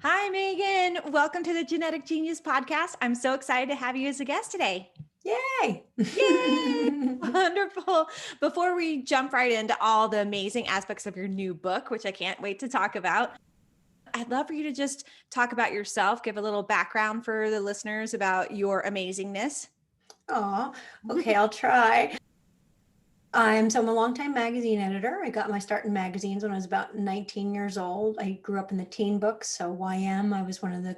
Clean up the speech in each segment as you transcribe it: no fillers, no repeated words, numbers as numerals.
Hi, Meaghan. Welcome to the Genetic Genius podcast. I'm so excited to have you as a guest today. Yay! Yay! Wonderful. Before we jump right into all the amazing aspects of your new book, which I can't wait to talk about, I'd love for you to just talk about yourself, give a little background for the listeners about your amazingness. Aw, okay, I'll try. I'm a longtime magazine editor. I got my start in magazines when I was about 19 years old. I grew up in the teen books, so YM. I was one of the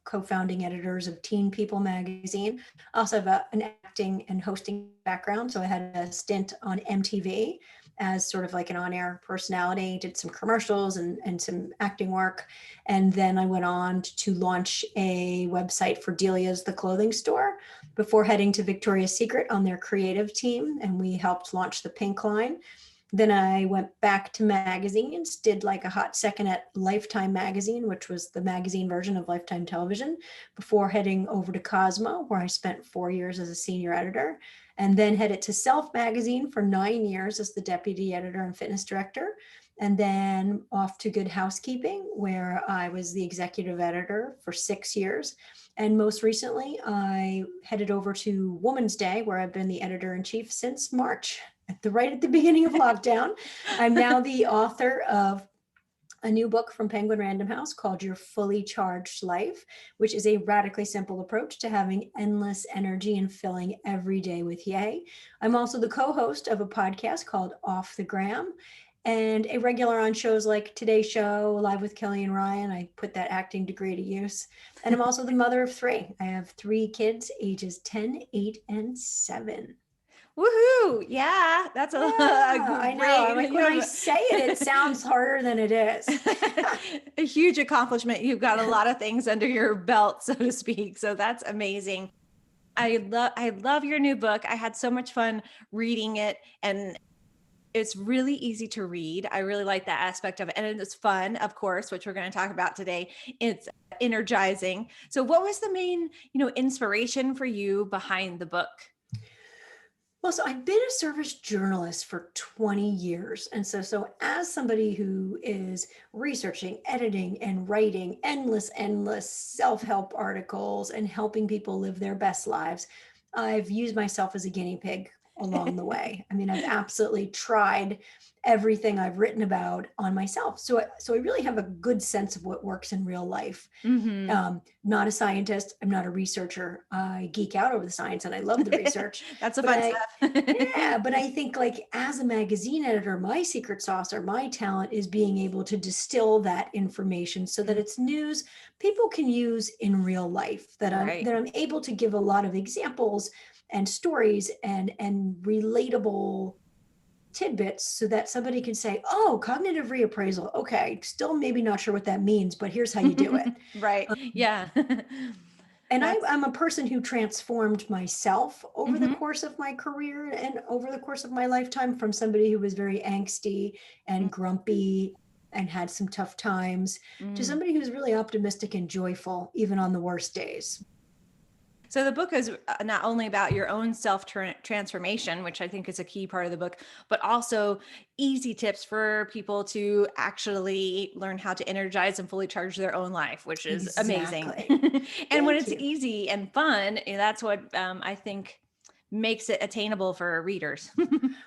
co-founding editors of Teen People magazine. I also have an acting and hosting background, so I had a stint on MTV as sort of like an on-air personality, did some commercials and some acting work. And then I went on to launch a website for Delia's The Clothing Store before heading to Victoria's Secret on their creative team, and we helped launch the Pink line. Then I went back to magazines, did like a hot second at Lifetime magazine, which was the magazine version of Lifetime television, before heading over to Cosmo, where I spent 4 years as a senior editor, and then headed to Self magazine for 9 years as the deputy editor and fitness director, and then off to Good Housekeeping, where I was the executive editor for 6 years. And most recently, I headed over to Woman's Day, where I've been the editor in chief since March, right at the beginning of lockdown. I'm now the author of a new book from Penguin Random House called Your Fully Charged Life, which is a radically simple approach to having endless energy and filling every day with yay. I'm also the co-host of a podcast called Off the Gram, and a regular on shows like Today Show, Live with Kelly and Ryan. I put that acting degree to use. And I'm also the mother of three. I have three kids, ages 10, 8, and 7. Woohoo! Yeah, that's Yeah, a I know. great. Like when I say it, it sounds harder than it is. A huge accomplishment. You've got a lot of things under your belt, so to speak. So that's amazing. I love your new book. I had so much fun reading it, and it's really easy to read. I really like that aspect of it. And it's fun, of course, which we're going to talk about today. It's energizing. So what was the main, inspiration for you behind the book? Well, so I've been a service journalist for 20 years. And so as somebody who is researching, editing, and writing endless self-help articles and helping people live their best lives, I've used myself as a guinea pig along the way. I mean, I've absolutely tried everything I've written about on myself. So I really have a good sense of what works in real life. Mm-hmm. Not a scientist. I'm not a researcher. I geek out over the science and I love the research. That's the But fun I, stuff. yeah, but I think like as a magazine editor, my secret sauce or my talent is being able to distill that information so that it's news people can use in real life, that I'm Right. that I'm able to give a lot of examples and stories and relatable tidbits so that somebody can say, oh, cognitive reappraisal. Okay, still maybe not sure what that means, but here's how you do it. Right. Yeah. And That's I'm a person who transformed myself over the mhm. course of my career and over the course of my lifetime, from somebody who was very angsty and grumpy and had some tough times to Mm. somebody who's really optimistic and joyful, even on the worst days. So the book is not only about your own self transformation, which I think is a key part of the book, but also easy tips for people to actually learn how to energize and fully charge their own life, which is amazing. Exactly. And when Thank it's you. easy and fun, that's what I think makes it attainable for readers.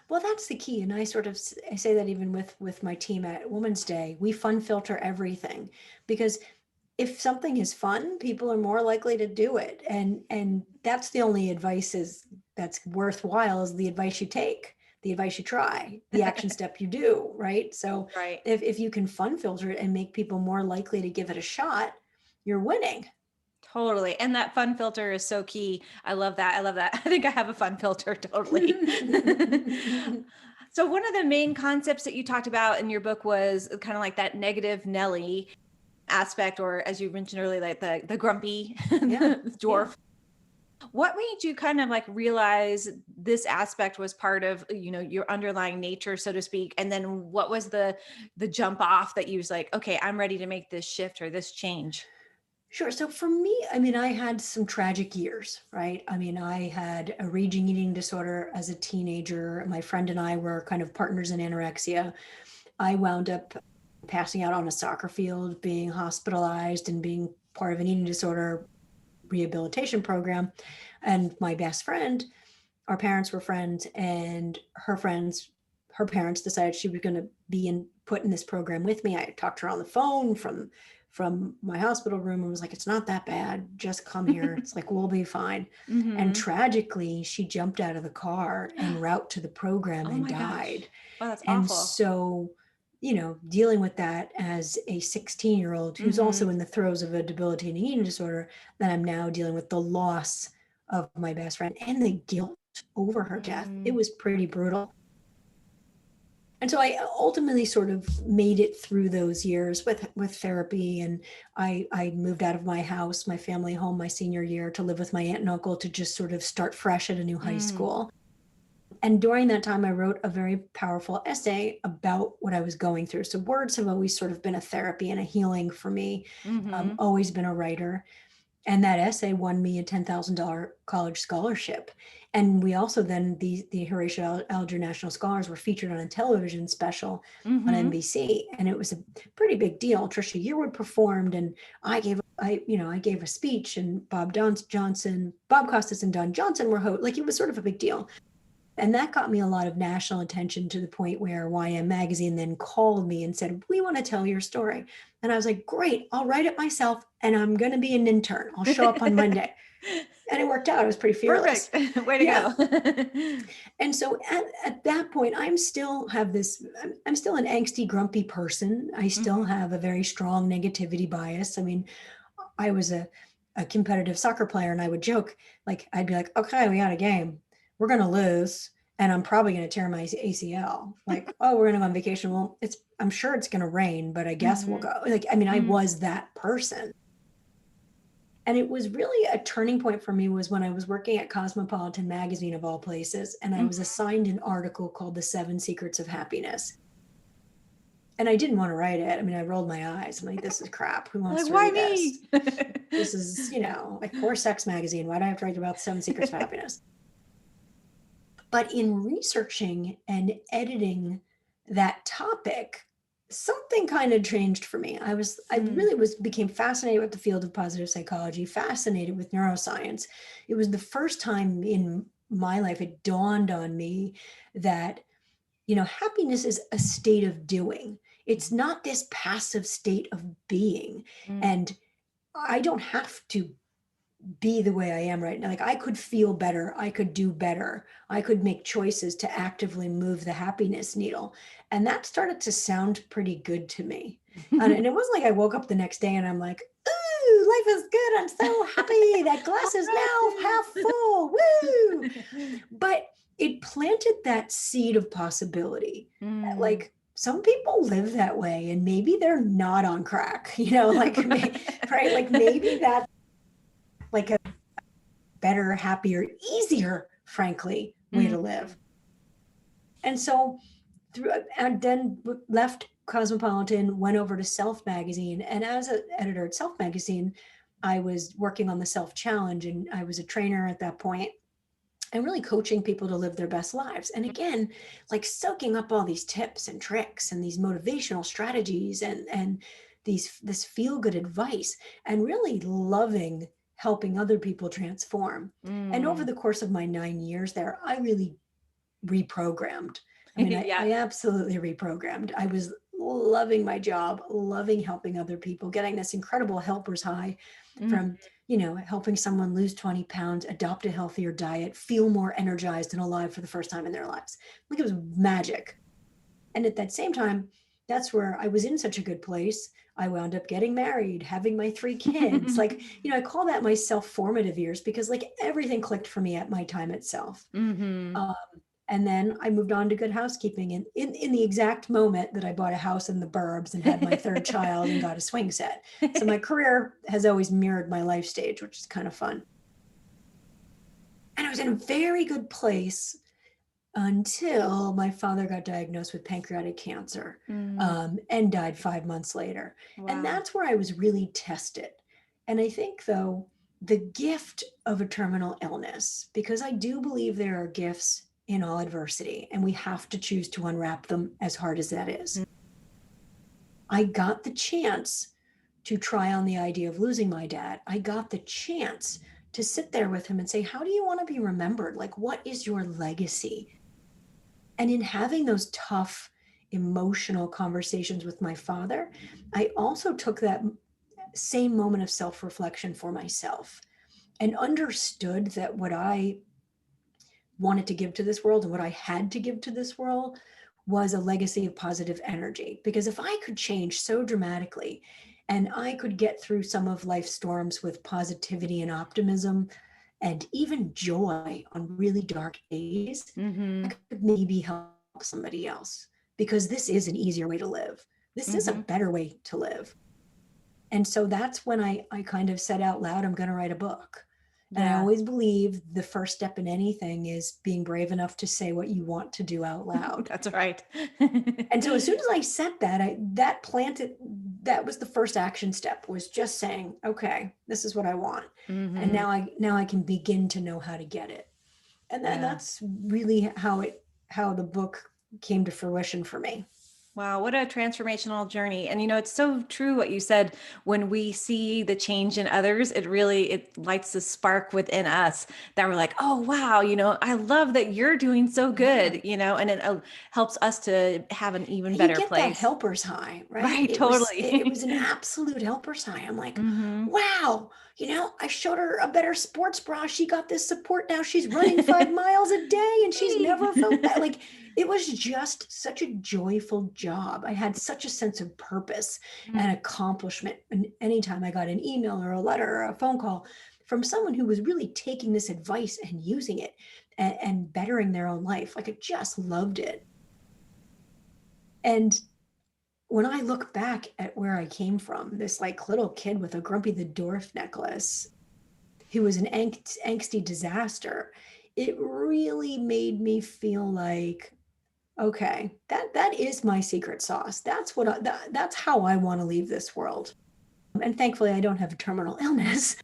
Well, that's the key. And I say that even with my team at Women's Day, we fun filter everything, because if something is fun, people are more likely to do it. And that's the only advice is that's worthwhile is the advice you take, the advice you try, the action step you do, right? So Right. if you can fun filter it and make people more likely to give it a shot, you're winning. Totally. And that fun filter is so key. I love that. I love that. I think I have a fun filter totally. So one of the main concepts that you talked about in your book was kind of like that negative Nelly aspect, or as you mentioned earlier, like the grumpy Yeah. Yeah. dwarf. What made you kind of like realize this aspect was part of, your underlying nature, so to speak? And then what was the jump off that you was like, okay, I'm ready to make this shift or this change? Sure. So for me, I mean, I had some tragic years, right? I mean, I had a raging eating disorder as a teenager. My friend and I were kind of partners in anorexia. I wound up passing out on a soccer field, being hospitalized, and being part of an eating disorder rehabilitation program. And my best friend, our parents were friends, and her parents decided she was going to be put in this program with me. I talked to her on the phone from my hospital room and was like, it's not that bad. Just come here. It's like, we'll be fine. And tragically, she jumped out of the car en route to the program and died. Oh, that's And awful. so, dealing with that as a 16-year-old who's also in the throes of a debilitating eating disorder, that I'm now dealing with the loss of my best friend and the guilt over her death. It was pretty brutal. And so I ultimately sort of made it through those years with therapy. And I moved out of my house, my family home, my senior year, to live with my aunt and uncle, to just sort of start fresh at a new high school. And during that time, I wrote a very powerful essay about what I was going through. So words have always sort of been a therapy and a healing for me. Always been a writer. And that essay won me a $10,000 college scholarship. And we also then, the Horatio Alger National Scholars were featured on a television special on NBC. And it was a pretty big deal. Trisha Yearwood performed, and I gave a speech, and Bob Costas and Don Johnson were like, it was sort of a big deal. And that got me a lot of national attention, to the point where YM Magazine then called me and said, we want to tell your story. And I was like, great, I'll write it myself, and I'm going to be an intern. I'll show up on Monday. And it worked out. I was pretty fearless. Perfect. Way to go. And so at that point, I'm still an angsty, grumpy person. I still have a very strong negativity bias. I mean, I was a competitive soccer player, and I would joke, like, I'd be like, okay, we got a game. We're going to lose, and I'm probably going to tear my ACL. Like, oh, we're going to go on vacation. Well, I'm sure it's going to rain, but I guess we'll go. Like, I mean, I was that person. And it was really a turning point for me was when I was working at Cosmopolitan magazine, of all places, and I was assigned an article called The 7 Secrets of Happiness. And I didn't want to write it. I mean, I rolled my eyes. I'm like, this is crap. Who wants to read this? This is, like Poor Sex magazine. Why do I have to write about 7 Secrets of Happiness? But in researching and editing that topic, something kind of changed for me. I really became fascinated with the field of positive psychology, fascinated with neuroscience. It was the first time in my life it dawned on me that, happiness is a state of doing. It's not this passive state of being. And I don't have to be the way I am right now. Like, I could feel better. I could do better. I could make choices to actively move the happiness needle. And that started to sound pretty good to me. And it wasn't like I woke up the next day and I'm like, ooh, life is good. I'm so happy. That glass is now half full. Woo! But it planted that seed of possibility. Like, some people live that way, and maybe they're not on crack, like, right? Like, maybe that's like a better, happier, easier, frankly, way to live. And so and then left Cosmopolitan, went over to Self Magazine. And as an editor at Self Magazine, I was working on the Self Challenge, and I was a trainer at that point, and really coaching people to live their best lives. And again, like, soaking up all these tips and tricks and these motivational strategies and this feel-good advice, and really loving helping other people transform. And over the course of my 9 years there, I really reprogrammed. I mean, I absolutely reprogrammed. I was loving my job, loving helping other people, getting this incredible helper's high from, helping someone lose 20 pounds, adopt a healthier diet, feel more energized and alive for the first time in their lives. Like, it was magic. And at that same time, that's where I was in such a good place. I wound up getting married, having my 3 kids. Like, I call that my self-formative years, because, like, everything clicked for me at my time at Self. And then I moved on to Good Housekeeping, and in the exact moment that I bought a house in the burbs and had my 3rd child and got a swing set. So my career has always mirrored my life stage, which is kind of fun. And I was in a very good place until my father got diagnosed with pancreatic cancer, and died 5 months later. Wow. And that's where I was really tested. And I think, though, the gift of a terminal illness, because I do believe there are gifts in all adversity, and we have to choose to unwrap them, as hard as that is. I got the chance to try on the idea of losing my dad. I got the chance to sit there with him and say, how do you want to be remembered? Like, what is your legacy? And in having those tough emotional conversations with my father, I also took that same moment of self-reflection for myself and understood that what I wanted to give to this world and what I had to give to this world was a legacy of positive energy. Because if I could change so dramatically and I could get through some of life's storms with positivity and optimism and even joy on really dark days, I Mm-hmm. could maybe help somebody else, because this is an easier way to live. This is a Mm-hmm. better way to live. And so that's when I kind of said out loud, I'm going to write a book. And I Yeah. always believe the first step in anything is being brave enough to say what you want to do out loud. That's right. And so as soon as I said that, that was the first action step, was just saying, okay, this is what I want. And Mm-hmm. now I can begin to know how to get it. And then Yeah. that's really how the book came to fruition for me. Wow, what a transformational journey. And it's so true what you said. When we see the change in others, it lights the spark within us that we're like, oh wow, I love that you're doing so Yeah. good, and it helps us to have an even You better get that place. helper's high, right? Right, It was totally. an absolute helper's high. I'm like, Hmm. wow, I showed her a better sports bra. She got this support now. She's running 5 miles a day and she's never felt that. Like, it was just such a joyful job. I had such a sense of purpose and accomplishment. And anytime I got an email or a letter or a phone call from someone who was really taking this advice and using it and bettering their own life, like, I just loved it. And when I look back at where I came from, this like little kid with a Grumpy the Dwarf necklace who was an angsty disaster, it really made me feel like, okay, that is my secret sauce. That's how I want to leave this world. And thankfully, I don't have a terminal illness.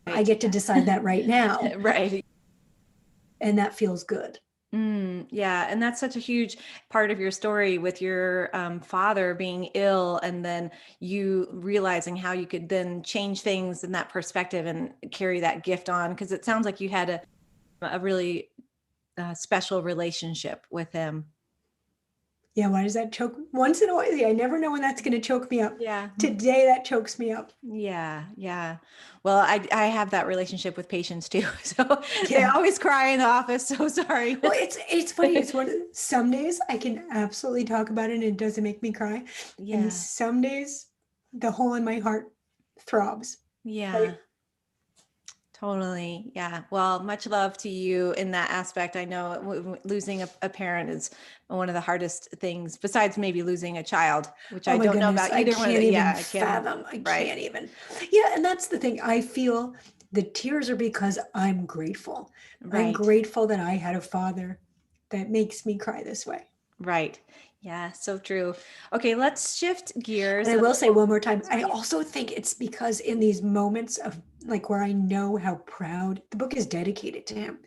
I Right. get to decide that right now, Right. and that feels good. Yeah, and that's such a huge part of your story with your father being ill, and then you realizing how you could then change things in that perspective and carry that gift on. Because it sounds like you had a really special relationship with him. Yeah, why does that choke once in a while? I never know when that's going to choke me up. Yeah. Today, that chokes me up. Yeah, yeah. Well, I have that relationship with patients too. So they Yeah. always cry in the office. So sorry. Well, it's funny. It's some days I can absolutely talk about it and it doesn't make me cry. And Yeah. some days the hole in my heart throbs. Yeah. Right. Totally. Yeah. Well, much love to you in that aspect. I know losing a parent is one of the hardest things, besides maybe losing a child, which Oh I my don't know goodness. about I either one of can't the, even yeah, I can. fathom. I Right. can't even. Yeah. And that's the thing. I feel the tears are because I'm grateful. I'm Right. grateful that I had a father that makes me cry this way. Right. Yeah. So true. Okay. Let's shift And gears I a will say little. one more time, I Yeah. also think it's because in these moments of like where I know how proud the book is dedicated to him.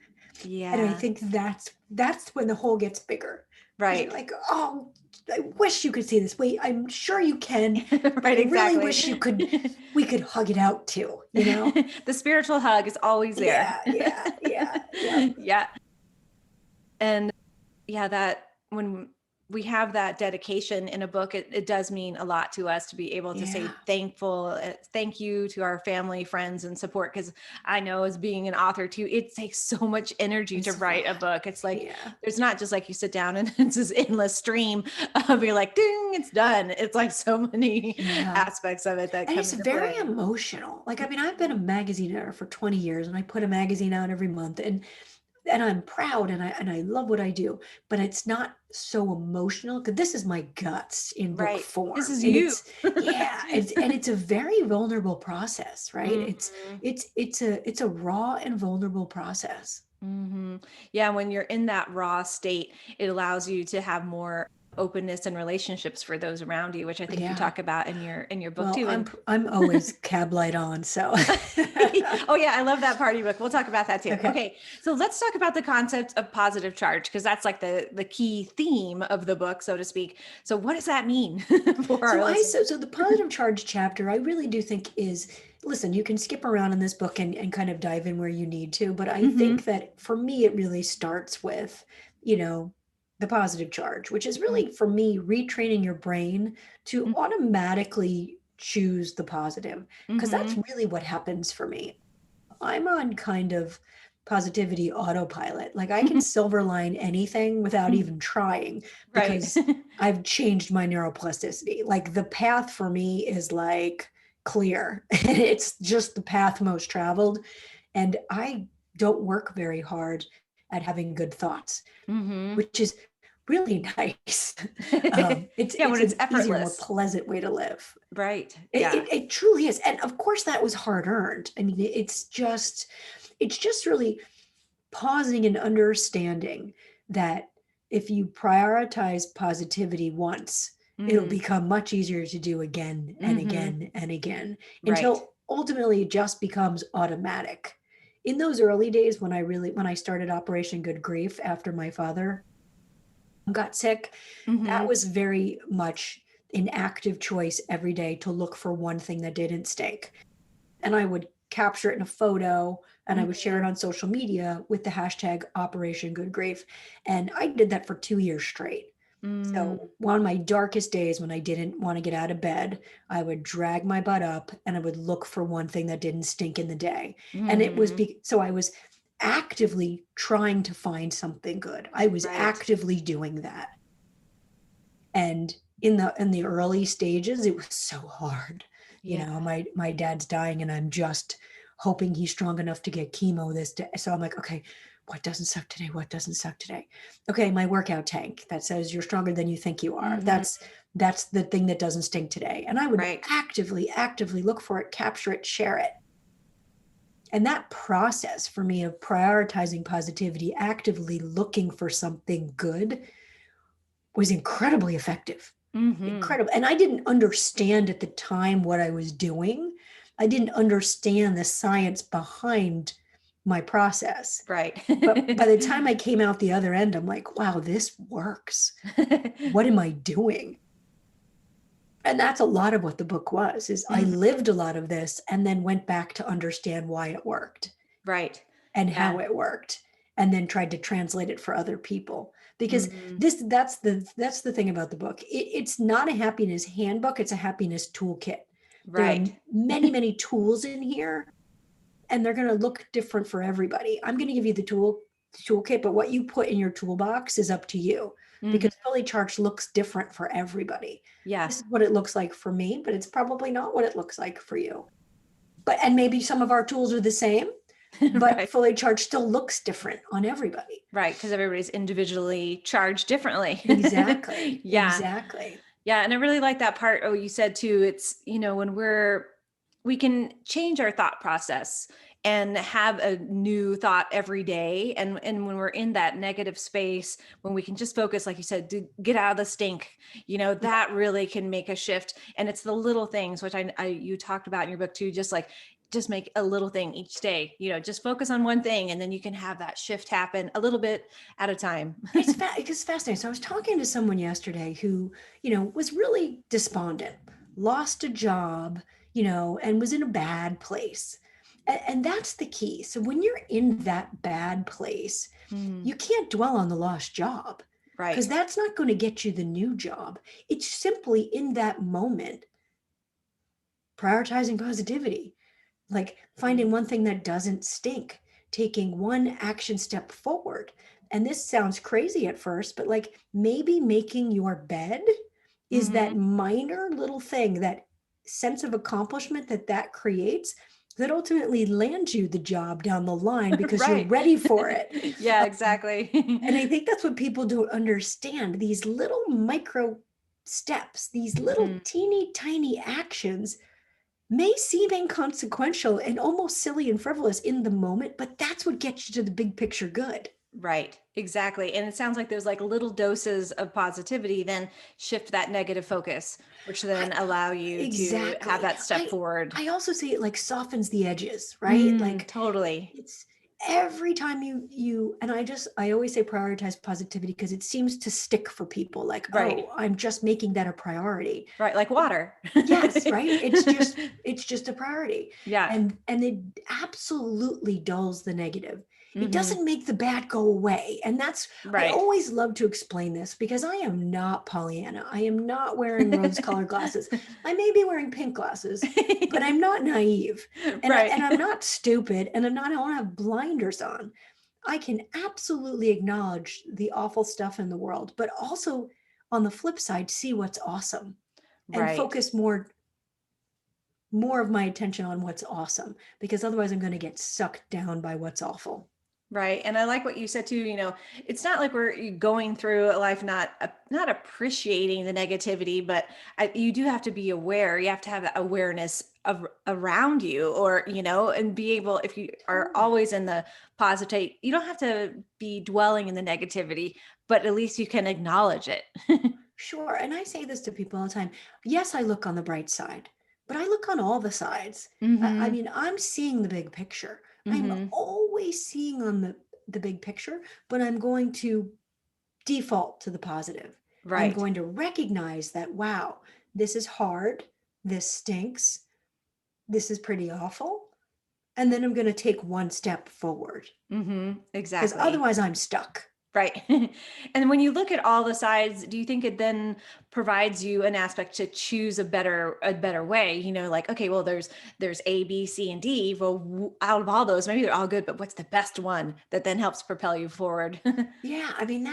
And I Yeah. think that's when the hole gets bigger. Because you're Right. like, oh, I wish you could see this. Wait, I'm sure you can, but Right. I really Exactly. wish we could hug it out too, you know? The spiritual hug is always there. Yeah, yeah, yeah, yeah. Yeah. And yeah, that when we have that dedication in a book, it does mean a lot to us to be able to Yeah, say thank you to our family, friends, and support. Because I know, as being an author too, it takes so much energy to it's a write a lot. book. It's like Yeah. there's not just like you sit down and it's this endless stream of you're like, ding, it's done. It's like so many Yeah. aspects of it that And come it's into very play. emotional. Like, I mean, I've been a Mhm. magazine editor for 20 years and I put a magazine out every month, and I'm proud and I love what I do, but it's not so emotional because this is my guts in book Right. This form. is And you. it's yeah, it's a very vulnerable process, right? It's Mhm. it's it's a raw and vulnerable process. Yeah, when you're in that raw state, it allows you to have more openness and relationships for those around you, which I think you Yeah. talk about in your book Well, too. And I'm always cab light on, so. oh yeah, I love that part of your book. We'll talk about that too. Okay. Okay, so let's talk about the concept of positive charge, because that's like the key theme of the book, so to speak. So what does that mean for our listeners? So the positive charge chapter, I really do think is, listen, you can skip around in this book and kind of dive in where you need to, but I think that for me, it really starts with, you know, the positive charge, which is really for me retraining your brain to automatically choose the positive, because that's Mm-hmm. really what happens for me. I'm on kind of positivity autopilot. Like I can silver line anything without even trying Right. because I've changed my neuroplasticity. Like the path for me is like clear. It's just the path most traveled. And I don't work very hard at having good thoughts, Mm-hmm. which is really nice. Yeah, It's when it's an easier, more effortless. pleasant way to live. Right. It, Yeah. it, it truly is. And of course that was hard earned. I mean, it's just really pausing and understanding that if you prioritize positivity once, it'll Mm. become much easier to do again and Mm-hmm. again and again Right. until ultimately it just becomes automatic. In those early days when I started Operation Good Grief after my father got sick, that Mm-hmm. was very much an active choice every day to look for one thing that didn't stink. And I would capture it in a photo and I would share it Mm-hmm. on social media with the hashtag Operation Good Grief. And I did that for 2 years straight. Mm. So one of my darkest days when I didn't want to get out of bed, I would drag my butt up and I would look for one thing that didn't stink in the day. And Mm-hmm. so I was actively trying to find something good. I was Right. actively doing that. And in the early stages, it was so hard. You Yeah. know, my dad's dying and I'm just hoping he's strong enough to get chemo this day. So I'm like, okay, what doesn't suck today? What doesn't suck today? Okay, my workout tank that says you're stronger than you think you are. Mm-hmm. That's the thing that doesn't stink today. And I would Right. actively look for it, capture it, share it. And that process for me of prioritizing positivity, actively looking for something good was incredibly effective. Mm-hmm. Incredible. And I didn't understand at the time what I was doing. I didn't understand the science behind my process. Right. But by the time I came out the other end, I'm like, wow, this works. What am I doing? And that's a lot of what the book was, is I Mhm. lived a lot of this and then went back to understand why it worked Right. and Yeah. how it worked and then tried to translate it for other people, because Mhm. that's the thing about the book. It's not a happiness handbook, it's a happiness toolkit. There are Right. many tools in here and they're going to look different for everybody. I'm going to give you the toolkit, but what you put in your toolbox is up to you, Mhm. because fully charged looks different for everybody. Yeah. This is what it looks like for me, but it's probably not what it looks like for you. But and maybe some of our tools are the same, but Right. fully charged still looks different on everybody. Right. Because everybody's individually charged differently. Exactly. Yeah. Exactly. Yeah. And I really like that part. Oh, you said too, it's, when we can change our thought process and have a new thought every day. And when we're in that negative space, when we can just focus, like you said, to get out of the stink, that really can make a shift. And it's the little things, which you talked about in your book too, just make a little thing each day, just focus on one thing and then you can have that shift happen a little bit at a time. It's fascinating. So I was talking to someone yesterday who, was really despondent, lost a job, and was in a bad place. And that's the key. So when you're in that bad place, Mm, you can't dwell on the lost job because right. that's not going to get you the new job. It's simply in that moment prioritizing positivity, like Mm, finding one thing that doesn't stink, taking one action step forward. And this sounds crazy at first, but like maybe making your bed is mhm. that minor little thing, that sense of accomplishment that creates, that ultimately lands you the job down the line because you're Right. ready for it. Yeah, Um, exactly. and I think that's what people don't understand, these little micro steps, these little Mhm. teeny tiny actions may seem inconsequential and almost silly and frivolous in the moment, but that's what gets you to the big picture good. Right. Exactly. And it sounds like there's like little doses of positivity then shift that negative focus, which I then allow you to have exactly. that step forward. I also say it like softens the edges, right? Like Totally. it's every time and I always say prioritize positivity because it seems to stick for people like, Right. oh, I'm just making that a priority. Right. Like water. Yes, right? It's just a priority. Yeah. And it absolutely dulls the negative. It Hmm. doesn't make the bad go away. And that's I Right. always love to explain this because I am not Pollyanna. I am not wearing rose-colored glasses. I may be wearing pink glasses, but I'm not naive. And Right. I'm not stupid and I don't have blinders on. I can absolutely acknowledge the awful stuff in the world, but also on the flip side, see what's awesome and Right. focus more of my attention on what's awesome because otherwise I'm going to get sucked down by what's awful. Right. And I like what you said too, it's not like we're going through life not appreciating the negativity, but you do have to be aware. You have to have that awareness of around you or, and be able, if you are Totally. always in the positive, you don't have to be dwelling in the negativity, but at least you can acknowledge it. Sure. And I say this to people all the time. Yes, I look on the bright side, but I look on all the sides. I Hmm. mean, I'm seeing the big picture. I'm Hmm. always seeing on the big picture, but I'm going to default to the positive. I'm Right. going to recognize that, wow, this is hard. This stinks. This is pretty awful. And then I'm going to take one step forward Hmm. because Exactly. otherwise I'm stuck. Right. And when you look at all the sides, do you think it then provides you an aspect to choose a better way? Like, okay, well, there's A, B, C, and D. Well, out of all those, maybe they're all good, but what's the best one that then helps propel you forward? Yeah, I mean,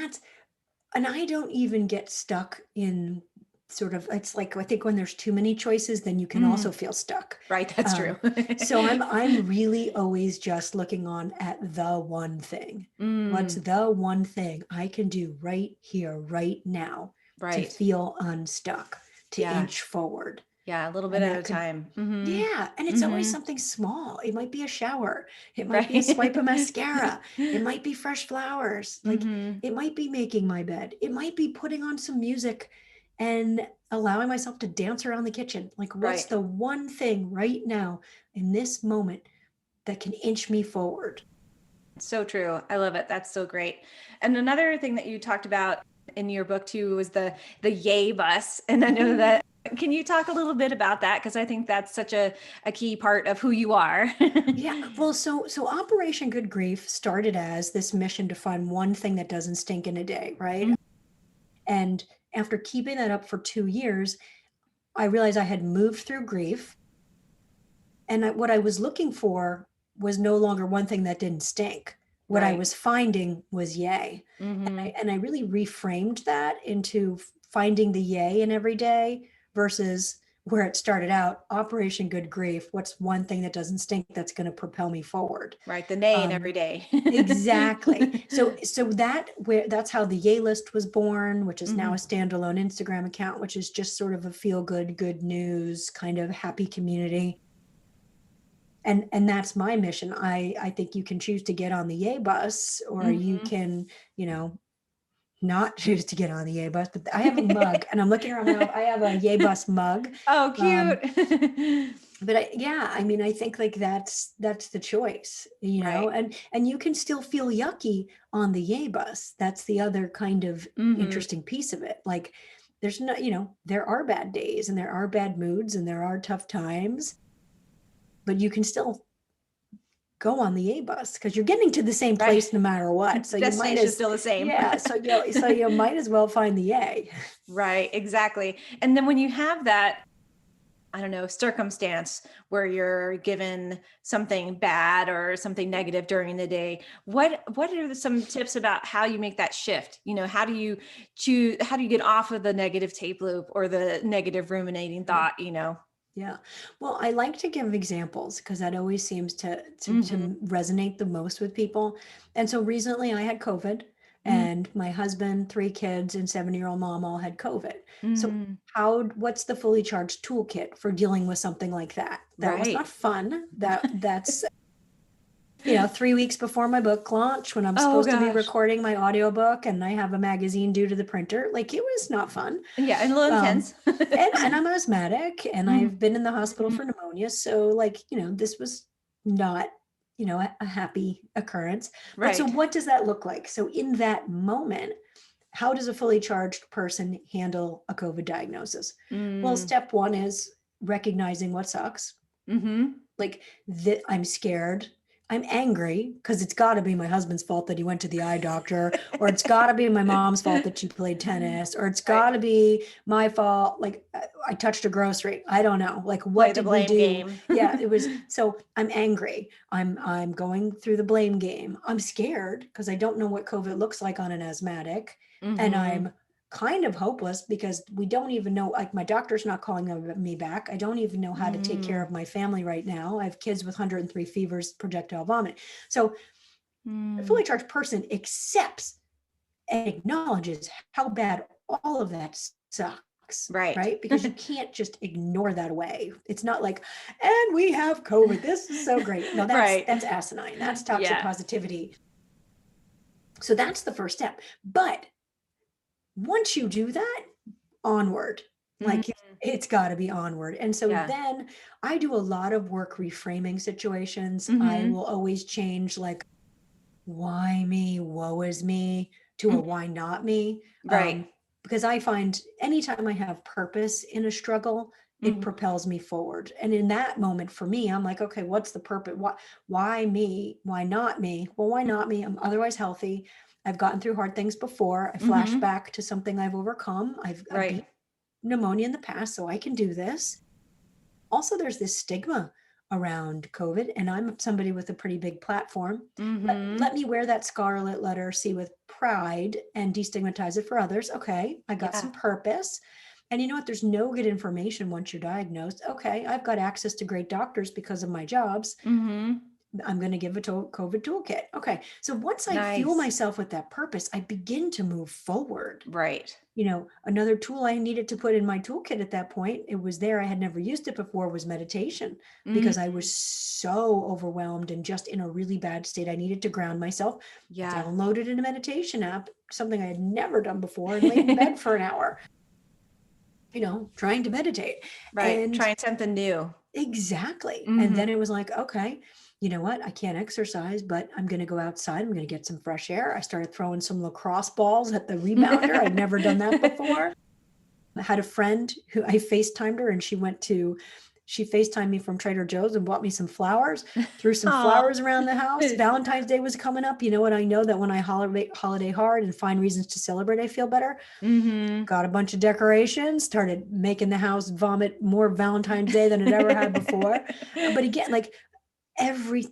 and I don't even get stuck in sort of, it's like, I think when there's too many choices, then you can also Mm, feel stuck. right, that's true. So I'm really always just looking on at the one thing. What's Mm, the one thing I can do right here, right now to right. feel unstuck, to Yeah. inch forward? Yeah, a little bit And at a that could time. Hmm. Yeah, and it's always Hmm. something small. It might be a shower. It might be a Right. swipe of mascara. It might be fresh flowers. Like Hmm. it might be making my bed. It might be putting on some music and allowing myself to dance around the kitchen. Like what's Right. the one thing right now in this moment that can inch me forward? So true. I love it. That's so great. And another thing that you talked about in your book too was the yay bus. And I know Mhm. that, can you talk a little bit about that? Because I think that's such a key part of who you are. Yeah, well, so Operation Good Grief started as this mission to find one thing that doesn't stink in a day, right? Mm, And after keeping that up for 2 years, I realized I had moved through grief, and what I was looking for was no longer one thing that didn't stink. What I right. was finding was yay. Hmm. And I really reframed that into finding the yay in every day versus where it started out, Operation Good Grief. What's one thing that doesn't stink that's going to propel me forward? Right. The nay in Um, every day. exactly. So that's how the Yay list was born, which is now a Hmm. standalone Instagram account, which is just sort of a feel good news kind of happy community. And that's my mission. I think you can choose to get on the Yay bus, or you Hmm. can, you know, not choose to get on the Yay bus. But I have a mug, and I'm looking around. I have a Yay bus mug. Oh, Um, cute. but yeah, I mean, I think like that's the choice, Right. and you can still feel yucky on the Yay bus. That's the other kind of Hmm. interesting piece of it. Like, there's not, there are bad days and there are bad moods and there are tough times, but you can still go on the A bus because you're getting to the same Right. place no matter what. So you might Destination is as, still the same. yeah, so you might as well find the A. Right, exactly. And then when you have that, I don't know, circumstance where you're given something bad or something negative during the day, what are some tips about how you make that shift? How do you how do you get off of the negative tape loop or the negative ruminating Yeah. thought? Yeah. Well, I like to give examples because that always seems Hmm. to resonate the most with people. And so recently I had COVID, Hmm. and my husband, 3 kids, and 7-year-old mom all had COVID. So Hmm. what's the fully charged toolkit for dealing with something like that? That was not Right. fun. That's 3 weeks before my book launch, when I'm Oh supposed to be gosh. recording my audiobook and I have a magazine due to the printer. Like, it was not fun. Yeah, and a little Um, intense. and I'm asthmatic and Mhm. I've been in the hospital Mhm. for pneumonia. So, like, this was not, a happy occurrence. But so Right. what does that look like? So in that moment, how does a fully charged person handle a COVID diagnosis? Well, Mm. step one is recognizing what sucks. Mm-hmm. Like, that I'm scared. I'm angry because it's got to be my husband's fault that he went to the eye doctor, or it's got to be my mom's fault that she played tennis, or it's Right. got to be my fault. Like, I touched a grocery. I don't know. Like, Play what the did we blame do? game. Yeah, it was. So I'm angry. I'm going through the blame game. I'm scared because I don't know what COVID looks like on an asthmatic, and Mm-hmm. I'm kind of hopeless because we don't even know, like, my doctor's not calling me back. I don't even know how to take care Mm. of my family right now. I have kids with 103 fevers, projectile vomit. So a Mm. fully charged person accepts and acknowledges how bad all of that sucks, Right. right? Because you can't just ignore that away. It's not like, and we have COVID, this is so great. No, that's Right. that's asinine. That's toxic Yeah. positivity. So that's the first step. But once you do that, onward. Mhm. Like, it's got to be onward. And so Yeah. then I do a lot of work reframing situations. I Mm-hmm. will always change, like, why me, woe is me, to a Mhm. why not me. Right. Because I find anytime I have purpose in a struggle, it Mhm. propels me forward. And in that moment for me, I'm like, okay, what's the purpose? Why me? Why not me? Well, why not me? I'm otherwise healthy. I've gotten through hard things before. I flash Mm-hmm. back to something I've overcome. I've Right. beat pneumonia in the past, so I can do this. Also, there's this stigma around COVID, and I'm somebody with a pretty big platform. Let Mm-hmm. me wear that scarlet letter C with pride and destigmatize it for others. Okay, I got Yeah. some purpose. And you know what? There's no good information once you're diagnosed. Okay, I've got access to great doctors because of my jobs. Mm-hmm. I'm going to give a COVID toolkit. Okay, so once I fuel Nice. myself with that purpose, I begin to move forward. Right. Another tool I needed to put in my toolkit at that point, it was there. I had never used it before, was meditation, Mm. because I was so overwhelmed and just in a really bad state. I needed to ground myself. I Yeah. downloaded in a meditation app, something I had never done before, and laid in bed for an hour, trying to meditate. Right. And Trying something new. exactly. And Mm-hmm. then it was like, okay, you know what? I can't exercise, but I'm going to go outside. I'm going to get some fresh air. I started throwing some lacrosse balls at the rebounder. I'd never done that before. I had a friend who I FaceTimed her, and she FaceTimed me from Trader Joe's and bought me some flowers, threw some Oh. flowers around the house. Valentine's Day was coming up. And I know that when I holiday hard and find reasons to celebrate, I feel better. Mm-hmm. Got a bunch of decorations, started making the house vomit more Valentine's Day than it ever had before. But again, like, every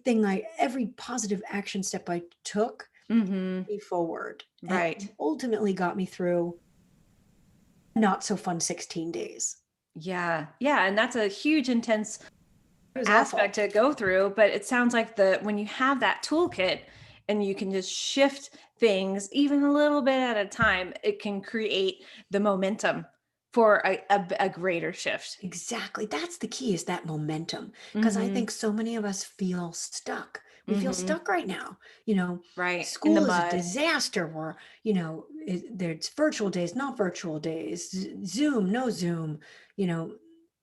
positive action step I took Mm-hmm. me forward and Right. ultimately got me through not so fun 16 days. Yeah. Yeah. And that's a huge intense It was aspect awful. to go through, but it sounds like when you have that toolkit and you can just shift things even a little bit at a time, it can create the momentum for a greater shift. Exactly. That's the key, is that momentum. Because I Mm-hmm. think so many of us feel stuck. We feel Mm-hmm. stuck right now. You know, Right. In the school is a mud. disaster. There's virtual days, not virtual days, Zoom, no Zoom, you know,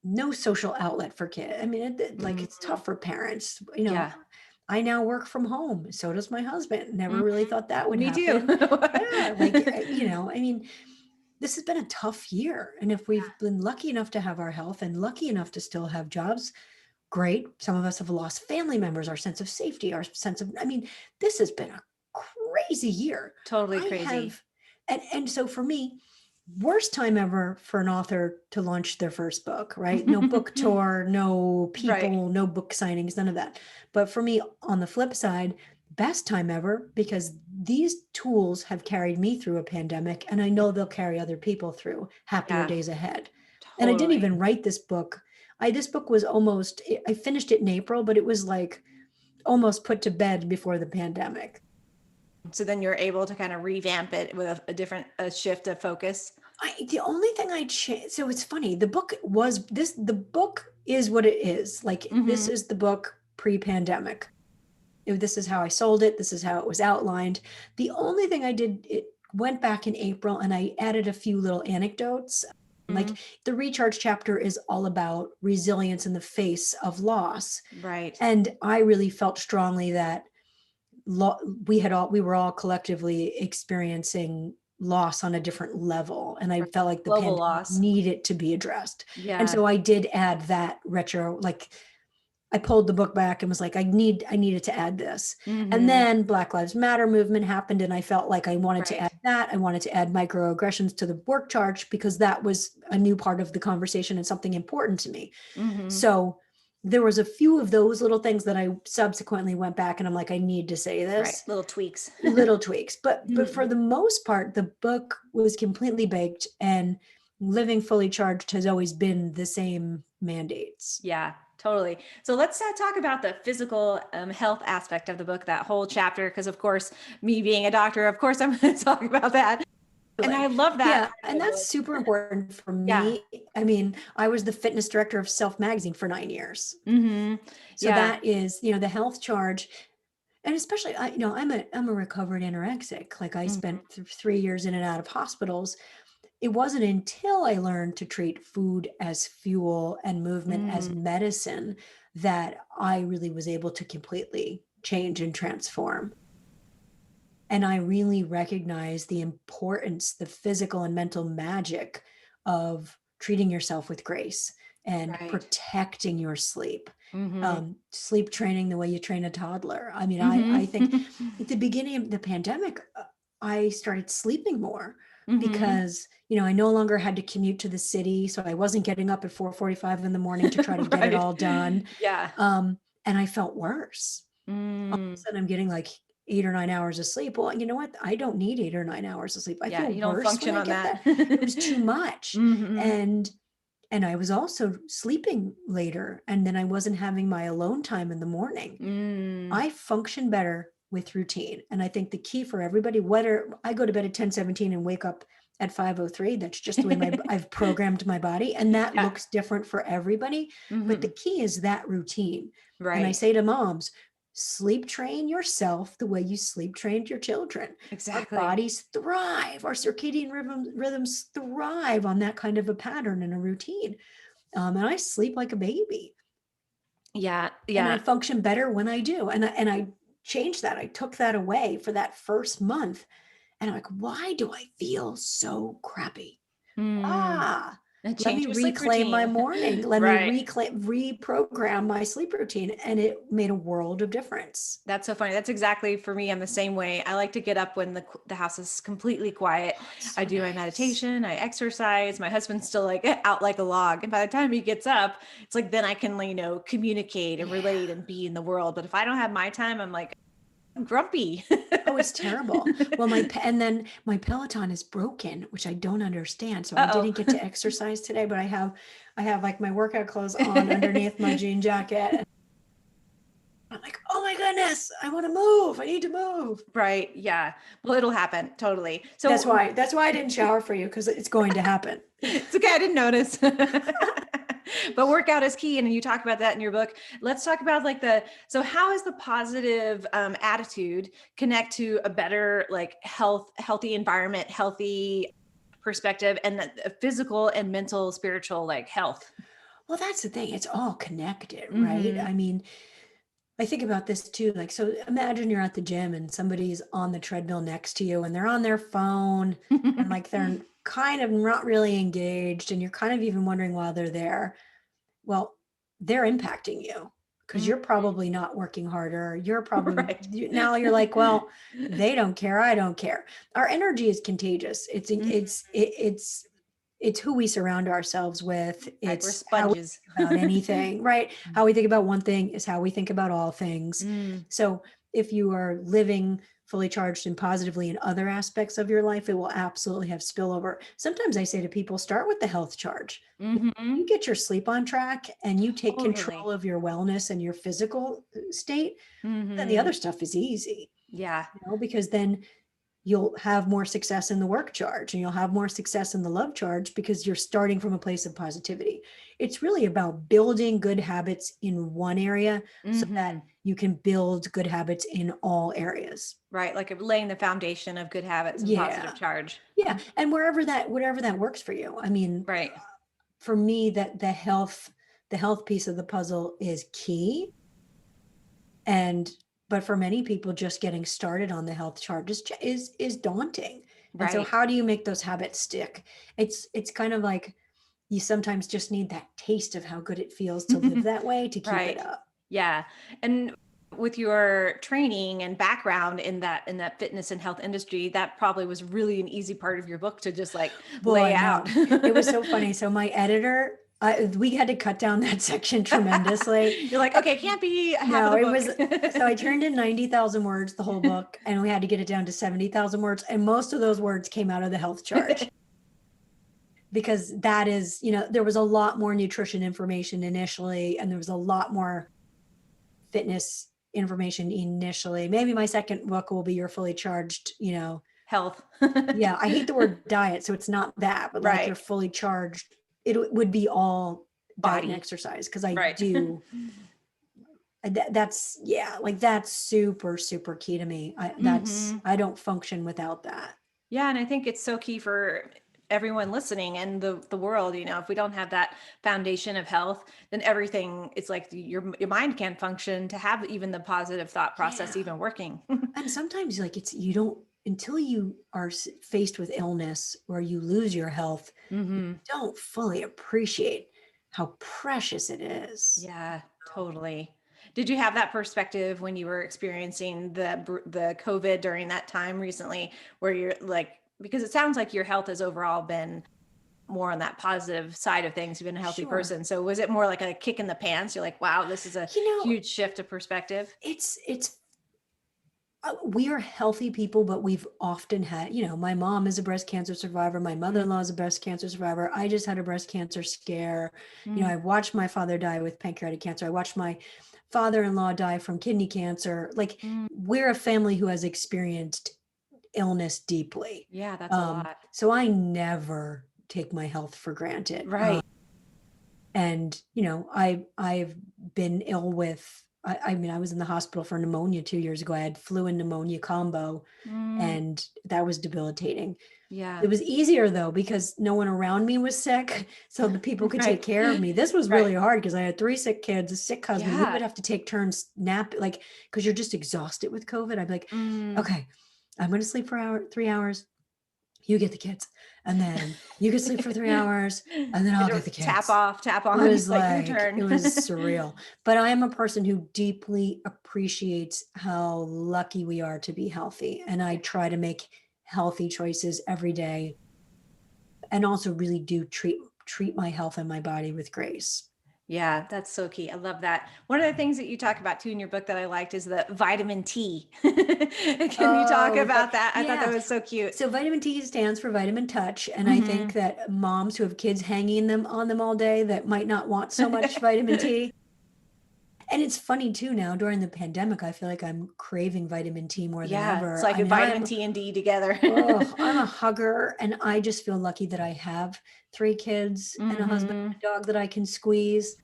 no social outlet for kids. I mean, like, it's Mm-hmm. tough for parents. Yeah. I now work from home. So does my husband. Never really Mm-hmm. thought that would Me too. happen. Yeah. Like, I mean, this has been a tough year. And if we've been lucky enough to have our health and lucky enough to still have jobs, great. Some of us have lost family members, our sense of safety, our sense of, I mean, this has been a crazy year. Totally I crazy. have, and so for me, worst time ever for an author to launch their first book, right? No book tour, no Right. people, no book signings, none of that. But for me, on the flip side, best time ever, because these tools have carried me through a pandemic, and I know they'll carry other people through happier Yeah. days ahead. And I didn't Totally. even write this book. This book was I finished it in April, but it was like almost put to bed before the pandemic. So then you're able to kind of revamp it with a different a shift of focus. The only thing I changed, so it's funny, the book is what it is. Like, this Mm-hmm. is the book pre-pandemic. This is how I sold it. This is how it was outlined. The only thing I did, it went back in April and I added a few little anecdotes. Like Mhm. the recharge chapter is all about resilience in the face of loss. Right. And I really felt strongly that we were all collectively experiencing loss on a different level. And I Right. felt like the Global pandemic loss. needed to be addressed. And Yeah. so I did add that retro, like I pulled the book back and was like, I needed to add this. And Hmm. then Black Lives Matter movement happened. And I felt like I wanted to Right. add that. I wanted to add microaggressions to the work charge because that was a new part of the conversation and something important to me. Hmm. So there was a few of those little things that I subsequently went back and I'm like, I need to say Right. this. Little tweaks. Little tweaks. But for Mhm. the most part, the book was completely baked and living fully charged has always been the same mandates. Yeah, totally. So let's talk about the physical health aspect of the book, that whole chapter, because of course, me being a doctor, of course, I'm going to talk about that. And I love that Yeah, part of and the that's book. super important for Yeah. me. I mean, I was the fitness director of Self Magazine for 9 years. Hmm. So Yeah. that is, the health charge. And especially, I'm a recovered anorexic. Like I Hmm. spent 3 years in and out of hospitals. It wasn't until I learned to treat food as fuel and movement as Hmm. medicine that I really was able to completely change and transform. And I really recognize the importance, the physical and mental magic of treating yourself with grace and Right. protecting your sleep. Hmm. Sleep training the way you train a toddler. I mean, I think Hmm. at the beginning of the pandemic, I started sleeping more Hmm. because, I no longer had to commute to the city. So I wasn't getting up at 4:45 in the morning to try to get it Right. all done. Yeah. And I felt worse. All of a Mm. sudden I'm getting like 8 or 9 hours of sleep. Well, you know what? I don't need 8 or 9 hours of sleep. I Yeah. feel You don't worse when function I on get that. that. It was too much. Hmm. And I was also sleeping later and then I wasn't having my alone time in the morning. Mm. I function better with routine. And I think the key for everybody, whether I go to bed at 10:17 and wake up at 5:03, that's just the way I've programmed my body. And that Yeah. looks different for everybody. But the Hmm. key is that routine. And I Right. say to moms, sleep train yourself the way you sleep trained your children. Our Exactly. bodies thrive, our circadian rhythms thrive on that kind of a pattern and a routine. And I sleep like a baby Yeah. and I Yeah. function better when I do. And I changed that. I took that away for that first month. And I'm like, why do I feel so crappy? Mm. Ah, And let change me your sleep reclaim my routine. morning. Let me Right. reprogram my sleep routine. And it made a world of difference. That's so funny. That's exactly for me. I'm the same way. I like to get up when the house is completely quiet. Oh, it's I so do my nice. meditation, I exercise. My husband's still like out like a log. And by the time he gets up, it's like then I can, communicate and Yeah. relate and be in the world. But if I don't have my time, I'm like grumpy. Oh, it's terrible. Well, and then my Peloton is broken, which I don't understand. So I Uh-oh. didn't get to exercise today, but I have like my workout clothes on underneath my jean jacket. And I'm like, oh my goodness, I want to move. I need to move. Right. Yeah. Well, it'll happen. Totally. That's So why. That's why I didn't shower for you because it's going to happen. it's okay. I didn't notice. But workout is key. And you talk about that in your book. Let's talk about so how is the positive attitude connect to a better healthy environment, healthy perspective, and the physical and mental, spiritual health? Well, that's the thing. It's all connected, right? Mm-hmm. I mean, I think about this too. Like, so imagine you're at the gym and somebody's on the treadmill next to you and they're on their phone and like they're kind of not really engaged and you're kind of even wondering why they're there. Well, they're impacting you because you're probably not working harder. Right. Now you're like, well, they don't care. I don't care. Our energy is contagious. It's who we surround ourselves with. Right. We're It's how we sponges. think about anything, right? How we think about one thing is how we think about all things. Mm. So if you are living fully charged and positively in other aspects of your life, it will absolutely have spillover. Sometimes I say to people, start with the health charge. Mm-hmm. You get your sleep on track and you take Totally. control of your wellness and your physical state, then the Mm-hmm. other stuff is easy, Yeah. because then you'll have more success in the work charge and you'll have more success in the love charge because you're starting from a place of positivity. It's really about building good habits in one area so that Mm-hmm. you can build good habits in all areas. Right. Like laying the foundation of good habits and positive Yeah. charge. Yeah. And whatever that works for you. I mean, Right. for me, that the health piece of the puzzle is key. And but for many people, just getting started on the health chart is daunting. And so Right. how do you make those habits stick? It's kind of like you sometimes just need that taste of how good it feels to live that way to keep it Right. up. Yeah. And with your training and background in that fitness and health industry, that probably was really an easy part of your book to just like lay Boy, out. no, it was so funny. So my editor, we had to cut down that section tremendously. You're like, okay, can't be half of No, the it was, so I book. turned in 90,000 words, the whole book, and we had to get it down to 70,000 words. And most of those words came out of the health chart because that is, there was a lot more nutrition information initially, and there was a lot more fitness information initially. Maybe my second book will be your fully charged, Health. yeah, I hate the word diet, so it's not that, but like you're Right. fully charged, it would be all diet and Body. exercise because I Right. do. That's yeah, like that's super, super key to me. I don't function without that. Yeah, and I think it's so key for everyone listening and the world, if we don't have that foundation of health, then everything, it's like your mind can't function to have even the positive thought process Yeah. even working. And sometimes like you don't, until you are faced with illness or you lose your health, you Hmm. don't fully appreciate how precious it is. Yeah, totally. Did you have that perspective when you were experiencing the COVID during that time recently, where you're like, because it sounds like your health has overall been more on that positive side of things. You've been a healthy Sure. person. So was it more like a kick in the pants? You're like, wow, this is a You know, huge shift of perspective. it's we are healthy people, but we've often had, my mom is a breast cancer survivor. My mother-in-law is a breast cancer survivor. I just had a breast cancer scare. Mm-hmm. I watched my father die with pancreatic cancer. I watched my father-in-law die from kidney cancer. Like we're a family who has experienced illness deeply. Yeah, that's a lot. So I never take my health for granted. Right. And I've been ill with, I mean, I was in the hospital for pneumonia 2 years ago. I had flu and pneumonia combo, Mm, and that was debilitating. yeah. It was easier though because no one around me was sick, so the people could take Right. care of me. This was Right. really hard because I had 3 sick kids, a sick husband. We Yeah. would have to take turns nap, like, because you're just exhausted with COVID. I'd be like, Mm. okay, I'm going to sleep for 3 hours. You get the kids, and then you can sleep for 3 hours, and then I'll get the Tap kids. off, tap It on, was like your like, turn. it was surreal. But I am a person who deeply appreciates how lucky we are to be healthy. And I try to make healthy choices every day and also really do treat my health and my body with grace. Yeah, that's so key. I love that. One of the things that you talk about too in your book that I liked is the vitamin T. Can you talk Oh, about that? I thought that yeah. was so cute. So vitamin T stands for vitamin touch. And I think Hmm. that moms who have kids hanging them on them all day that might not want so much vitamin T. And it's funny too now during the pandemic, I feel like I'm craving vitamin T more than Yeah, it's ever. like I a mean, vitamin T and D together. I'm a hugger, and I just feel lucky that I have 3 kids and a husband Hmm. and a dog that I can squeeze.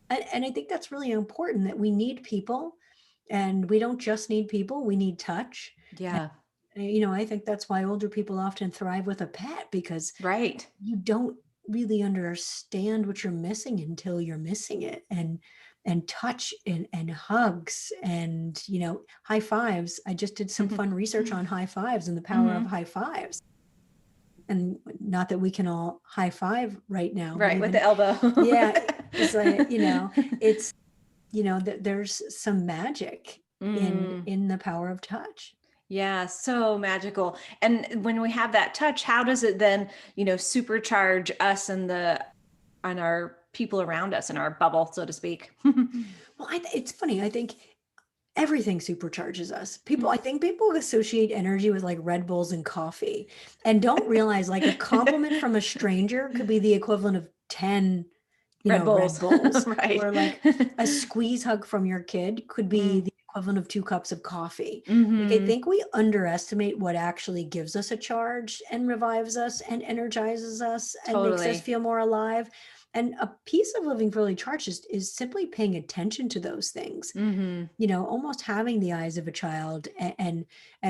And I think that's really important that we need people, and we don't just need people, we need touch. Yeah, I think that's why older people often thrive with a pet because right. you don't really understand what you're missing until you're missing it. And touch and hugs and high fives. I just did some fun research on high fives and the power of Hmm. high fives. And not that we can all high five right now, but Right, with even the elbow. yeah, it's like it's there's some magic in Mm. in the power of touch. Yeah, so magical. And when we have that touch, how does it then, supercharge us and the on our people around us in our bubble, so to speak? Well, it's funny. I think everything supercharges us. I think people associate energy with like Red Bulls and coffee and don't realize like a compliment from a stranger could be the equivalent of 10, Red Red Bulls. Bulls, Right. or like a squeeze hug from your kid could be Mm. the equivalent of 2 cups of coffee. Like I Hmm. think we underestimate what actually gives us a charge and revives us and energizes us and makes us Totally. feel more alive. And a piece of living fully charged is simply paying attention to those things, Mm-hmm. almost having the eyes of a child, and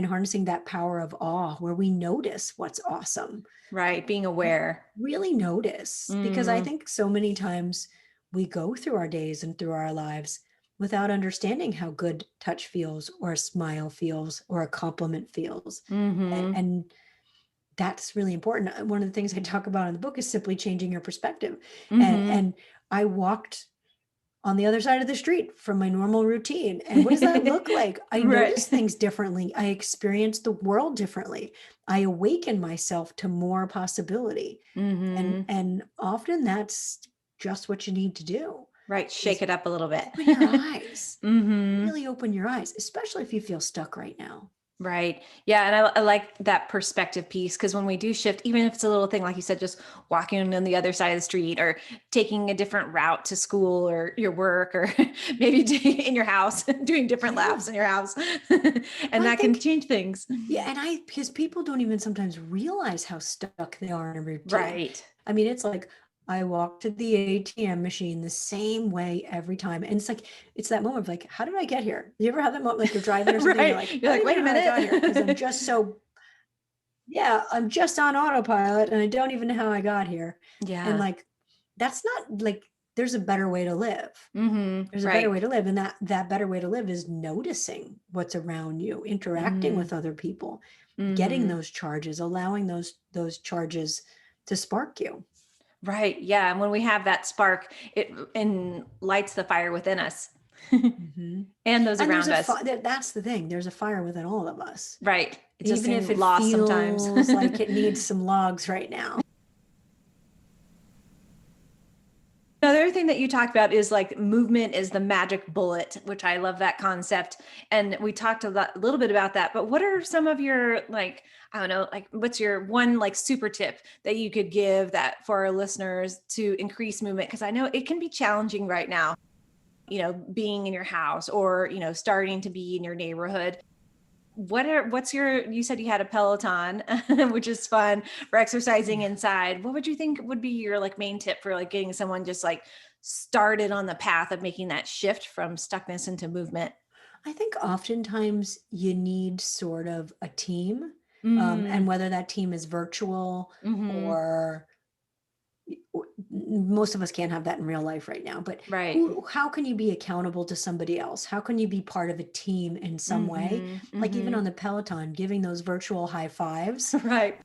harnessing that power of awe where we notice what's awesome. Right. Being aware. Really notice, because I Mm-hmm. think so many times we go through our days and through our lives without understanding how good touch feels, or a smile feels, or a compliment feels. Mm-hmm. And that's really important. One of the things I talk about in the book is simply changing your perspective. And, Mm-hmm. and I walked on the other side of the street from my normal routine. And what does that look like? I Right. notice things differently. I experience the world differently. I awaken myself to more possibility. And Mm-hmm. and often that's just what you need to do, Right. Shake is it up a little bit. open your eyes. Mm-hmm. Really open your eyes, especially if you feel stuck right now. Right. Yeah. And I like that perspective piece, because when we do shift, even if it's a little thing, like you said, just walking on the other side of the street, or taking a different route to school or your work, or maybe in your house, doing different Yeah. laps in your house, and I that can think, change things. yeah, because people don't even sometimes realize how stuck they are in a routine. Right. I mean, it's like I walk to the ATM machine the same way every time. And it's like, it's that moment of like, how did I get here? You ever have that moment, like you're driving or something, you're Right. like, You're I don't like, even wait know a how I got here, because I'm minute. just so, yeah, I'm just on autopilot and I don't even know how I got here. And Yeah. like, that's not like, there's a better way to live. Mm-hmm. There's a better Right. way to live. And that better way to live is noticing what's around you, interacting Mm-hmm. with other people, getting Mm-hmm. those charges, allowing those charges to spark you. Right. Yeah. And when we have that spark, it and lights the fire within us Hmm. and those And there's around a us. that's the thing. There's a fire within all of us, Right. It's just even if getting it lost sometimes. feels like it needs some logs right now. Another thing that you talked about is like movement is the magic bullet, which I love that concept. And we talked a little bit about that. But what are some of your, like, I don't know, like what's your one like super tip that you could give that for our listeners to increase movement? Because I know it can be challenging right now, being in your house, or, starting to be in your neighborhood. What's you said you had a Peloton, which is fun for exercising Yeah. inside. What would you think would be your like main tip for like getting someone just like started on the path of making that shift from stuckness into movement? I think oftentimes you need sort of a team, Mm, and whether that team is virtual, mm-hmm. or most of us can't have that in real life right now, but Right. how can you be accountable to somebody else? How can you be part of a team in some way? Mm-hmm. Like even Mm-hmm. on the Peloton, giving those virtual high fives Right.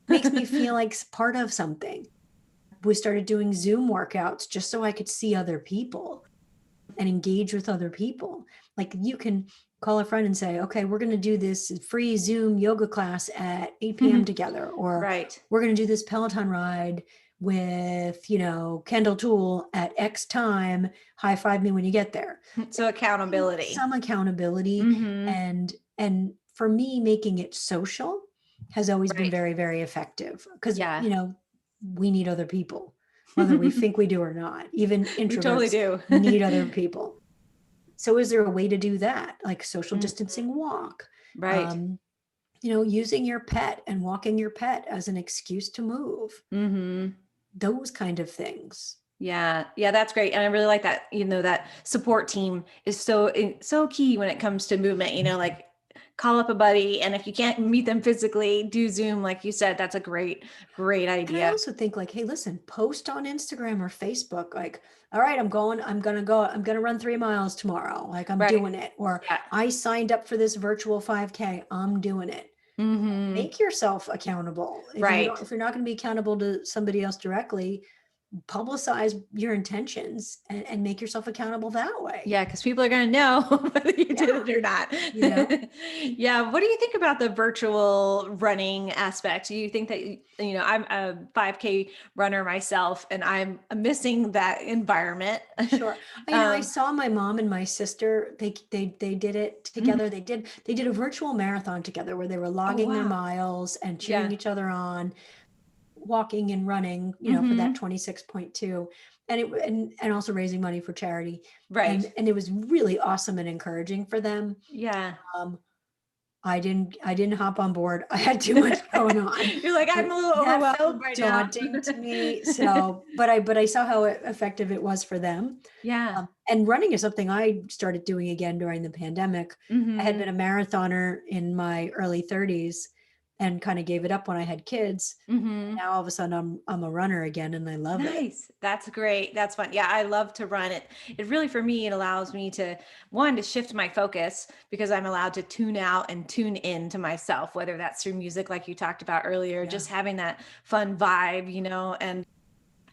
makes me feel like part of something. We started doing Zoom workouts just so I could see other people and engage with other people. Like you can call a friend and say, okay, we're going to do this free Zoom yoga class at 8 p.m. together, or Right. we're going to do this Peloton ride with, Kendall Tool at X time. High five me when you get there. So accountability. Some accountability, Mm-hmm. and for me, making it social has always been Right. very, very effective, because, Yeah. we need other people, whether we think we do or not. Even We totally introverts do. need other people. So is there a way to do that? Like social Mm, distancing walk, right. um, using your pet and walking your pet as an excuse to move, Mm-hmm. those kind of things. Yeah, yeah, that's great. And I really like that, that support team is so key when it comes to movement, like call up a buddy, and if you can't meet them physically, do Zoom like you said. That's a great And I idea. also think like, hey, listen, post on Instagram or Facebook, like, all right, I'm gonna run 3 miles tomorrow. Like I'm Right. doing it. Or Yeah. I signed up for this virtual 5K. I'm doing it. Mhm. Make yourself accountable. Right. If you're not going to be accountable to somebody else directly, publicize your intentions, and make yourself accountable that way. Yeah, because people are going to know whether you Yeah. did it or not. You know, Yeah. What do you think about the virtual running aspect? Do you think that, I'm a 5K runner myself, and I'm missing that environment? sure. I um, saw my mom and my sister, they did it mhm. together. They did a virtual marathon together where they were Oh, logging their wow. miles and cheering Yeah. each other on, walking and running, for that Hmm. 26.2, and also raising money for charity. Right. And it was really awesome and encouraging for them. Yeah. Um, I didn't hop on board. I had too much going on. You're like, I'm a little That overwhelmed felt right now. daunting to me. So, but I saw how effective it was for them. Yeah. And running is something I started doing again during the pandemic. I had Mm-hmm. been a marathoner in my early 30s and kind of gave it up when I had kids. Mm-hmm. Now all of a sudden I'm a runner again and I love it. Nice. That's great. That's fun. Yeah, I love to run it. It really, for me, it allows me to, one, to shift my focus because I'm allowed to tune out and tune in to myself, whether that's through music, like you talked about earlier, Yeah. just having that fun vibe, and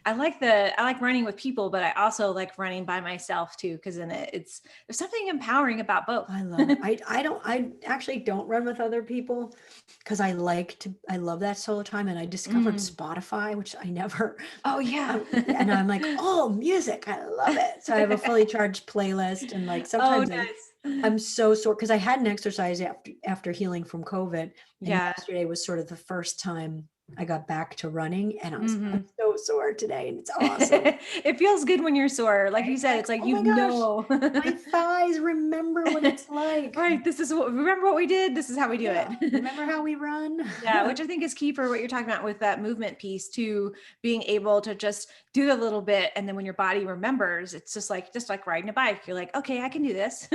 I like running with people, but I also like running by myself too, because then there's something empowering about both. I love it. I actually don't run with other people because I love that solo time, and I discovered Mm. Spotify, which I never, Oh yeah. and I'm like, oh, music, I love it. So I have a fully charged playlist, and like Oh, sometimes nice. I'm so sore because I hadn't exercised after healing from COVID, and Yeah. yesterday was sort of the first time I got back to running, and I'm Hmm. so sore today, and it's awesome. It feels good when you're sore. Like you Right? said, Like, it's like, oh my gosh, my Right. thighs remember what it's like. Remember what we did? This is how we do Yeah. it. Remember how we run? Yeah, which I think is key for what you're talking about with that movement piece too, being able to just do a little bit. And then when your body remembers, it's just like riding a bike. You're like, okay, I can do this.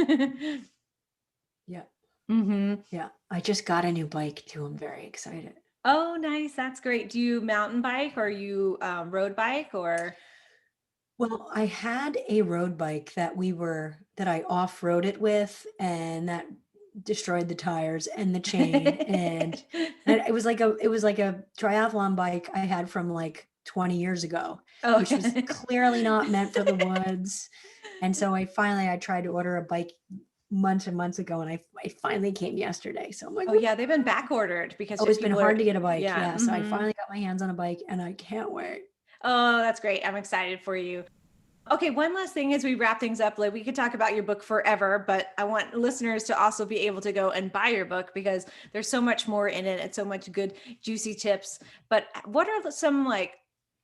Yeah. Hmm. Yeah. I just got a new bike too. I'm very excited. Oh, nice. That's great. Do you mountain bike or you road bike or? Well, I had a road bike that I off-roaded with, and that destroyed the tires and the chain. And it was like a triathlon bike I had from like 20 years ago, Oh, which was clearly not meant for the woods. And so I tried to order a bike months and months ago, and I finally came yesterday. So I'm like, oh yeah, they've been back ordered because oh, it's been people are, hard to get a bike. yeah. Yeah. So I Hmm. finally got my hands on a bike, and I can't wait. Oh, that's great. I'm excited for you. Okay, one last thing as we wrap things up, like we could talk about your book forever, but I want listeners to also be able to go and buy your book because there's so much more in it and so much good, juicy tips. But what are some like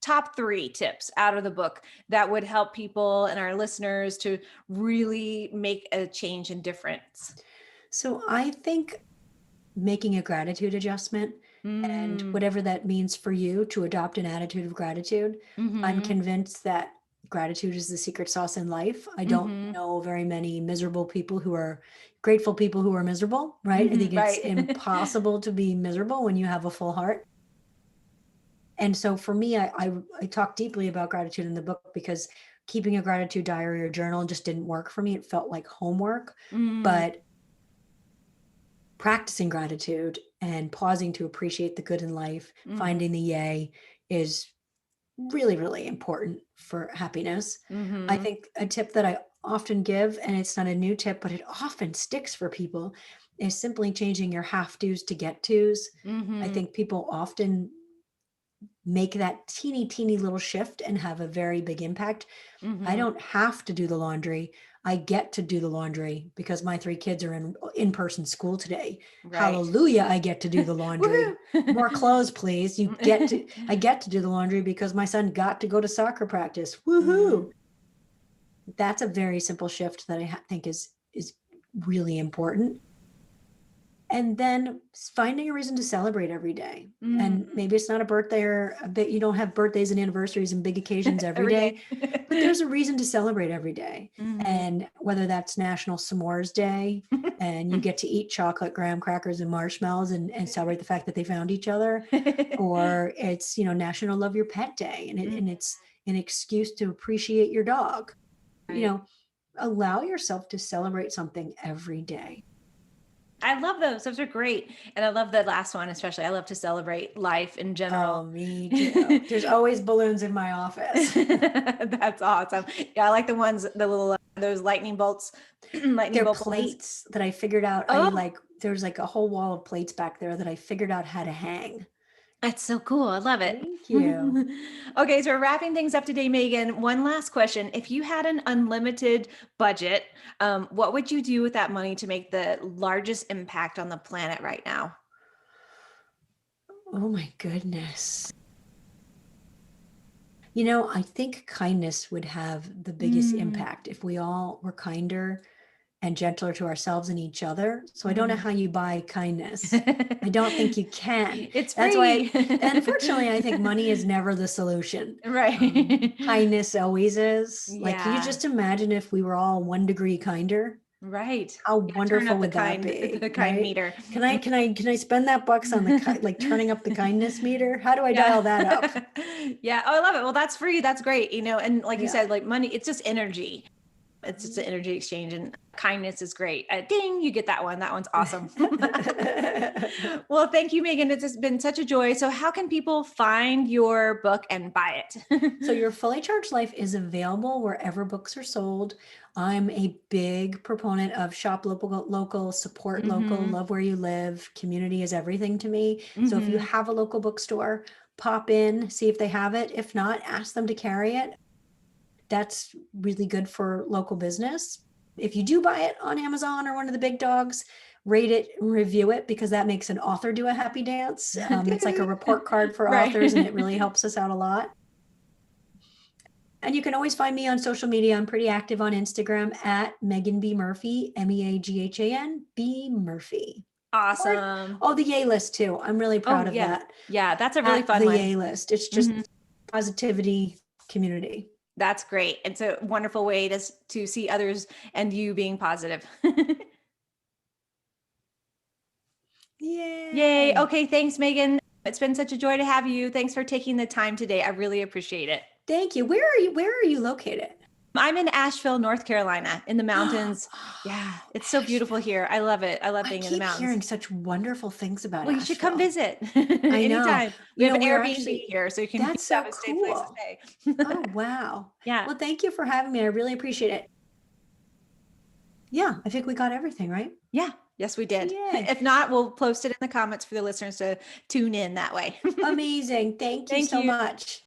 top 3 tips out of the book that would help people and our listeners to really make a change and difference? So I think making a gratitude adjustment, and Mm, whatever that means for you, to adopt an attitude of gratitude. I'm mm-hmm, convinced that gratitude is the secret sauce in life. I don't mm-hmm, know very many miserable people who are grateful people who are miserable, right? I think mm-hmm, it's right. impossible to be miserable when you have a full heart. And so for me, I talk deeply about gratitude in the book because keeping a gratitude diary or journal just didn't work for me. It felt like homework. Mm, But practicing gratitude and pausing to appreciate the good in life, mm-hmm, finding the yay, is really, really important for happiness. I mm-hmm, think a tip that I often give, and it's not a new tip, but it often sticks for people, is simply changing your have tos to get tos. I mm-hmm, think people often make that teeny, teeny little shift and have a very big impact. I mm-hmm. don't have to do the laundry. I get to do the laundry because my 3 kids are in-person school today. Right. Hallelujah, I get to do the laundry. Woohoo. More clothes, please. I get to do the laundry because my son got to go to soccer practice. Mm, Woohoo. That's a very simple shift that I think is really important. And then finding a reason to celebrate every day. And mm. maybe it's not a birthday, or a bit, you don't have birthdays and anniversaries and big occasions every Every day. day, but there's a reason to celebrate every day. Mhm. And whether that's National S'mores Day and you get to eat chocolate graham crackers and marshmallows and celebrate the fact that they found each other, or it's, National Love Your Pet Day, Mm, and it's an excuse to appreciate your dog. You right. know, allow yourself to celebrate something every day. I love those. Those are great. And I love the last one, especially. I love to celebrate life in general. Oh, me too. There's always balloons in my office. That's awesome. Yeah, I like the ones, the little, those lightning bolts, lightning They're bolt balloons. plates that I figured out. Oh, There's like a whole wall of plates back there that I figured out how to hang. that's so cool. I love it. Thank you. Okay, so we're wrapping things up today, Meaghan. One last question. If you had an unlimited budget, what would you do with that money to make the largest impact on the planet right now? Oh my goodness. I think kindness would have the biggest Mm, impact if we all were kinder and gentler to ourselves and each other. So I don't know how you buy kindness. I don't think you can. It's That's why, free. unfortunately, I think money is never the solution. Right. Kindness always is. Like, can you Yeah. just imagine if we were all 1 degree kinder? Right. How Yeah, turn wonderful up would that be, the kind right? meter. Can I spend that bucks on the like turning up the kindness meter? How do I Yeah. dial that up? Yeah. Oh, I love it. Well, that's free. That's great. And like you Yeah. said, like money, it's just energy. It's just an energy exchange, and kindness is great. Ding, you get that one. That one's awesome. Well, thank you, Meaghan. It's just been such a joy. So how can people find your book and buy it? So Your Fully Charged Life is available wherever books are sold. I'm a big proponent of shop local, support local, Mm-hmm. love where you live. Community is everything to me. So if you Mm-hmm. have a local bookstore, pop in, see if they have it. If not, ask them to carry it. That's really good for local business. If you do buy it on Amazon or one of the big dogs, rate it and review it, because that makes an author do a happy dance. It's like a report card for authors, and it Right. really helps us out a lot. And you can always find me on social media. I'm pretty active on Instagram at Meaghan B Murphy, Meaghan B Murphy. Awesome. Oh, the Yay list too. I'm really Oh, proud of yeah. that. Yeah. That's a really At fun the one. Yay list. It's just Mhm. positivity community. That's great. It's a wonderful way to see others and you being positive. Yay. Yay. Okay. Thanks, Meaghan. It's been such a joy to have you. Thanks for taking the time today. I really appreciate it. Thank you. Where are you located? I'm in Asheville, North Carolina, in the mountains. Yeah, Oh, it's so beautiful Asheville. here. I love it. I love I being in the keep mountains. hearing such wonderful things about Well, you should come Asheville. visit I know. anytime. We You have know, an we're Airbnb actually, here, so you that's have so a safe place to cool. stay. Oh, wow. Yeah. Well, thank you for having me. I really appreciate it. Yeah, I think we got everything, right? Yeah. Yes, we did. Yay. If not, we'll post it in the comments for the listeners to tune in that way. Amazing. Thank you Thank so you. much.